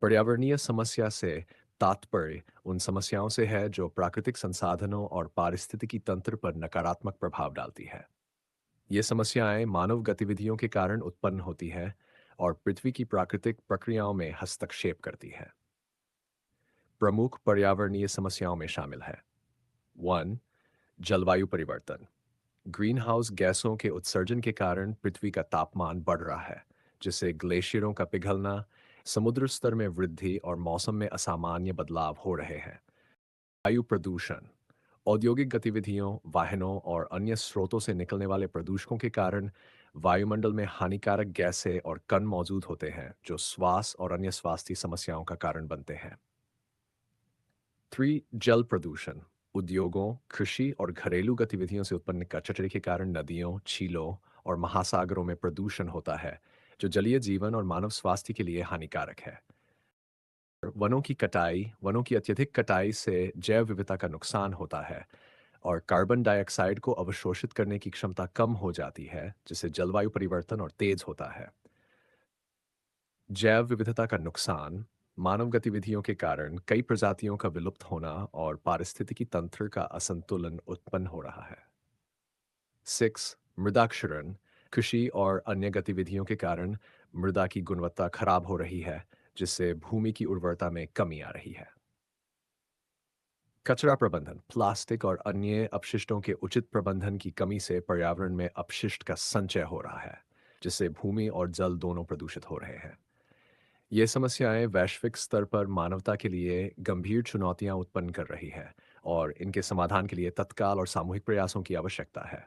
पर्यावरणीय समस्या से तात्पर्य उन समस्याओं से है जो प्राकृतिक संसाधनों और पारिस्थितिकी तंत्र पर नकारात्मक प्रभाव डालती है। ये समस्याएं मानव गतिविधियों के कारण उत्पन्न होती हैं और पृथ्वी की प्राकृतिक प्रक्रियाओं में हस्तक्षेप करती है। प्रमुख पर्यावरणीय समस्याओं में शामिल है: 1. जलवायु परिवर्तन। ग्रीन हाउस गैसों के उत्सर्जन के कारण पृथ्वी का तापमान बढ़ रहा है, जिससे ग्लेशियरों का पिघलना, समुद्र स्तर में वृद्धि और मौसम में असामान्य बदलाव हो रहे हैं। वायु प्रदूषण। औद्योगिक गतिविधियों, वाहनों और अन्य स्रोतों से निकलने वाले प्रदूषकों के कारण वायुमंडल में हानिकारक गैसें और कण मौजूद होते हैं, जो श्वास और अन्य स्वास्थ्य समस्याओं का कारण बनते हैं। 3. जल प्रदूषण। उद्योगों, कृषि और घरेलू गतिविधियों से उत्पन्न कचरे के कारण नदियों, झीलों और महासागरों में प्रदूषण होता है, जो जलीय जीवन और मानव स्वास्थ्य के लिए हानिकारक है। वनों की अत्यधिक कटाई से जैव विविधता का नुकसान होता है और कार्बन डाइऑक्साइड को अवशोषित करने की क्षमता कम हो जाती है, जिससे जलवायु परिवर्तन और तेज होता है। जैव विविधता का नुकसान। मानव गतिविधियों के कारण कई प्रजातियों का विलुप्त होना और पारिस्थितिकी तंत्र का असंतुलन उत्पन्न हो रहा है। 6. मृदा क्षरण। कृषि और अन्य गतिविधियों के कारण मृदा की गुणवत्ता खराब हो रही है, जिससे भूमि की उर्वरता में कमी आ रही है। कचरा प्रबंधन। प्लास्टिक और अन्य अपशिष्टों के उचित प्रबंधन की कमी से पर्यावरण में अपशिष्ट का संचय हो रहा है, जिससे भूमि और जल दोनों प्रदूषित हो रहे हैं। ये समस्याएं वैश्विक स्तर पर मानवता के लिए गंभीर चुनौतियां उत्पन्न कर रही है और इनके समाधान के लिए तत्काल और सामूहिक प्रयासों की आवश्यकता है।